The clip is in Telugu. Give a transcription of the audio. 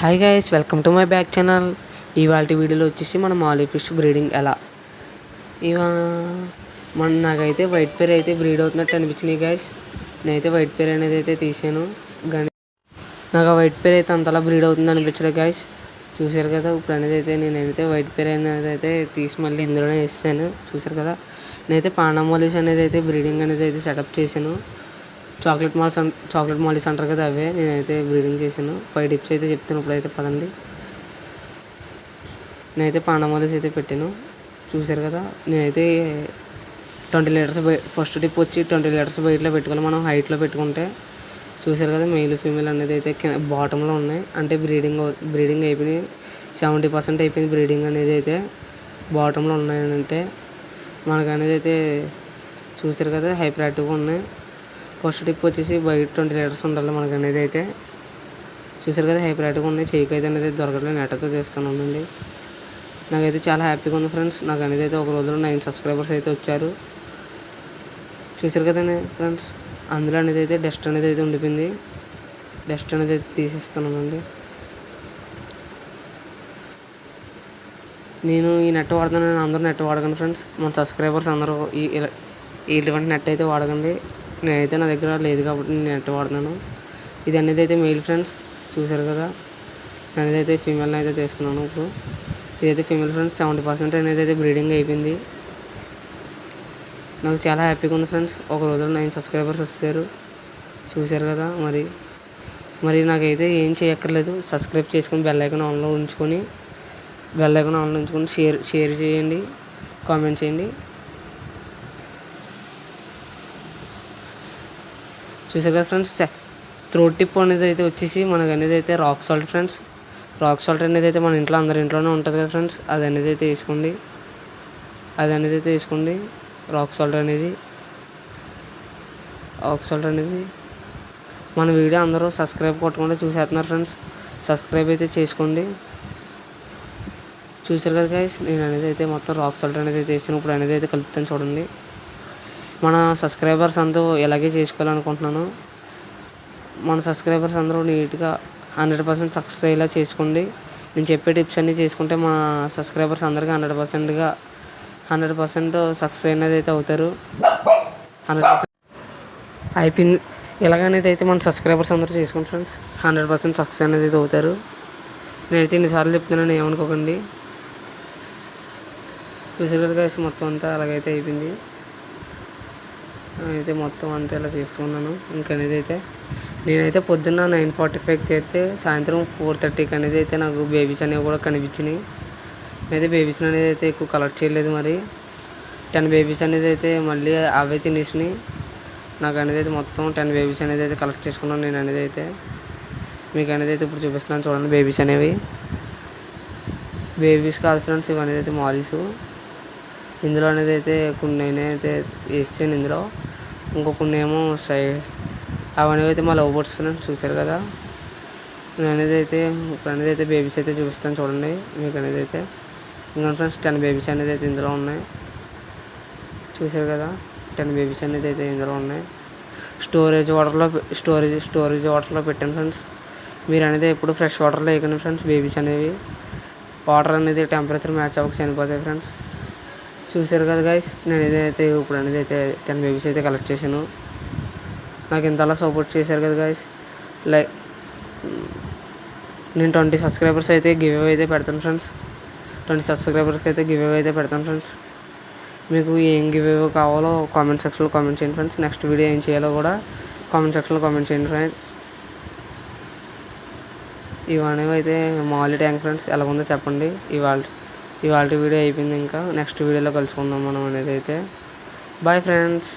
Hi guys, welcome to my back channel. ఇవాళ వీడియోలో వచ్చేసి మనం ఆలీ ఫిష్ బ్రీడింగ్ ఎలా ఇవా నాకైతే వైట్ పేర్ అయితే బ్రీడ్ అవుతున్నట్టు అనిపించినాయి గైస్. నేనైతే వైట్ పేర్ అనేది అయితే తీసాను, కానీ నాకు ఆ వైట్ పేర్ అయితే అంతలా బ్రీడ్ అవుతుంది అనిపించలేదు గైస్. చూసారు కదా, ఇప్పుడు అనేది అయితే నేనైతే వైట్ పేర్ అనేది అయితే తీసి మళ్ళీ ఇందులోనే వేసాను. చూసారు కదా, నేనైతే పాండామోలీస్ అనేది అయితే బ్రీడింగ్ అనేది అయితే సెటప్ చేశాను. చాక్లెట్ మాలీస్ అంటారు కదా, అవే నేనైతే బ్రీడింగ్ చేశాను. 5 టిప్స్ అయితే చెప్తాను ఇప్పుడైతే, పదండి. నేనైతే పాండామోలీస్ అయితే పెట్టాను. చూసారు కదా, నేనైతే 20 లీటర్స్ ఫస్ట్ టిప్ వచ్చి 20 లీటర్స్ బయటలో పెట్టుకోవాలి మనం, హైట్లో పెట్టుకుంటే. చూసారు కదా, మెయిల్ ఫీమేల్ అనేది అయితే బాటంలో ఉన్నాయి, అంటే బ్రీడింగ్ అయిపోయినాయి. 70% అయిపోయింది బ్రీడింగ్ అనేది అయితే, బాటంలో ఉన్నాయంటే మనకు అనేది అయితే. చూసారు కదా, హైపర్ యాక్టివ్గా ఉన్నాయి. ఫస్ట్ టిప్ వచ్చేసి బయట 20 లీటర్స్ ఉండాలి మనకు అనేది అయితే. చూసారు కదా, హైపర్ యాక్టివ్గా ఉన్నాయి. చేయికి అయితే అనేది దొరకట్లేదు, నెట్తో చేస్తాను ఉండండి. నాకైతే చాలా హ్యాపీగా ఉంది ఫ్రెండ్స్. నాకు అనేది అయితే ఒక రోజులో 9 సబ్స్క్రైబర్స్ అయితే వచ్చారు. చూసారు కదండి ఫ్రెండ్స్, అందులో అనేది అయితే డస్ట్ అనేది అయితే ఉండిపోయింది. డస్ట్ అనేది అయితే తీసేస్తున్నానండి. నేను ఈ నెట్ వాడుతున్నాను, అందరూ నెట్ వాడకండి ఫ్రెండ్స్. మన సబ్స్క్రైబర్స్ అందరూ ఇటువంటి నెట్ అయితే వాడకండి. నేనైతే నా దగ్గర లేదు కాబట్టి నేను నెట్ వాడుతున్నాను. ఇది అనేది అయితే మెయిల్ ఫ్రెండ్స్. చూసారు కదా, నేను అనేది అయితే ఫీమేల్ని అయితే తీస్తున్నాను ఇప్పుడు. ఇదైతే ఫీమేల్ ఫ్రెండ్స్. 70% అనేది అయితే బ్రీడింగ్ అయిపోయింది. నాకు చాలా హ్యాపీగా ఉంది ఫ్రెండ్స్. ఒక రోజులో 9 సబ్స్క్రైబర్స్ వచ్చారు. చూసారు కదా, మరి నాకైతే ఏం చేయక్కర్లేదు. సబ్స్క్రైబ్ చేసుకొని బెల్ ఐకాన్ ఆన్లో ఉంచుకొని షేర్ చేయండి, కామెంట్ చేయండి. చూసారు కదా ఫ్రెండ్స్, థ్రోట్ టిప్ అనేది అయితే వచ్చేసి మనకు అనేది అయితే rock salt friends. Rock salt అనేది అయితే మన ఇంట్లో అందరి ఇంట్లోనే ఉంటుంది కదా ఫ్రెండ్స్. అది అనేది అయితే వేసుకోండి. రాక్ సాల్ట్ అనేది మన వీడియో అందరూ సబ్స్క్రైబ్ కొట్టకుండా చూసేస్తున్నారు ఫ్రెండ్స్. సబ్స్క్రైబ్ అయితే చేసుకోండి. చూసారు కదా గైస్, నేను అనేది అయితే మొత్తం రాక్ సాల్ట్ అనేది అయితే వేసాను. ఇప్పుడు అనేది అయితే కలుపుతాను చూడండి. మన సబ్స్క్రైబర్స్ అందరూ ఇలాగే చేసుకోవాలనుకుంటున్నాను. మన సబ్స్క్రైబర్స్ అందరూ నీట్గా 100% సక్సెస్ అయ్యేలా చేసుకోండి. నేను చెప్పే టిప్స్ అన్నీ చేసుకుంటే మన సబ్స్క్రైబర్స్ అందరికీ 100% సక్సెస్ అనేది అయితే అవుతారు. 100% అయిపోయింది. ఇలాగనేది అయితే మన సబ్స్క్రైబర్స్ అందరూ చేసుకోండి ఫ్రెండ్స్. 100% సక్సెస్ అనేది అయితే అవుతారు. నేనైతే ఇన్నిసార్లు చెప్తున్నాను, ఏమనుకోకండి. చూసారు కదా గైస్, మొత్తం అంతా అలాగైతే అయిపోయింది. అయితే మొత్తం అంతా ఇలా చేస్తున్నాను. ఇంకనేది అయితే నేనైతే పొద్దున్న 9:45కి అయితే సాయంత్రం 4:30కి అనేది అయితే నాకు బేబీస్ అనేవి కూడా కనిపించినాయి. నేనైతే బేబీస్ అనేది అయితే ఎక్కువ కలెక్ట్ చేయలేదు. మరి 10 బేబీస్ అనేది అయితే మళ్ళీ అవే తినేసినాయి. నాకు అనేది అయితే మొత్తం 10 బేబీస్ అనేది అయితే కలెక్ట్ చేసుకున్నాను. నేను అనేది అయితే మీకు అనేది అయితే ఇప్పుడు చూపిస్తున్నాను చూడండి. బేబీస్ అనేవి బేబీస్ కాదు ఫ్రెండ్స్, ఇవనేది అయితే మాలీసు. ఇందులో అనేది అయితే కొన్ని నేనైతే వేసాను ఇందులో, ఇంకో కొన్ని ఏమో అవన్నీ అయితే మా లవ్ బర్డ్స్ ఫ్రెండ్స్. చూసారు కదా, నేను అనేది అయితే ఇప్పుడు అనేది అయితే బేబీస్ అయితే చూపిస్తాను చూడండి మీకు అనేది అయితే. ఇంకా ఫ్రెండ్స్ 10 బేబీస్ అనేది అయితే ఇందులో ఉన్నాయి. చూసారు కదా, 10 బేబీస్ అనేది అయితే ఇందులో ఉన్నాయి. స్టోరేజ్ వాటర్లో పెట్టాను ఫ్రెండ్స్. మీరు అనేది ఎప్పుడు ఫ్రెష్ వాటర్లో వేయకండి ఫ్రెండ్స్. బేబీస్ అనేవి వాటర్ అనేది టెంపరేచర్ మ్యాచ్ అవ్వక చనిపోతాయి ఫ్రెండ్స్. చూసారు కదా గైస్, నేను ఏదైతే ఇప్పుడు అనేది అయితే 10 బేబీస్ అయితే కలెక్ట్ చేశాను. నాకు ఇంతలా సపోర్ట్ చేశారు కదా గైస్. నేను 20 సబ్స్క్రైబర్స్ అయితే గివ్ అవే అయితే పెడతాను ఫ్రెండ్స్. 20 సబ్స్క్రైబర్స్కి అయితే గివ్ అవే అయితే పెడతాను ఫ్రెండ్స్. మీకు ఏం గివ్ అవే కావాలో కామెంట్ సెక్షన్లో కామెంట్ చేయండి ఫ్రెండ్స్. నెక్స్ట్ వీడియో ఏం చేయాలో కూడా కామెంట్ సెక్షన్లో కామెంట్ చేయండి ఫ్రెండ్స్. ఇవన్నీ అయితే మామూలు ట్యాంక్ ఫ్రెండ్స్. ఎలాగుందో చెప్పండి. ఇవాళ వీడియో అయిపోయింది. ఇంకా నెక్స్ట్ వీడియోలో కలుసుకుందాం మనం అనేది అయితే. Bye friends.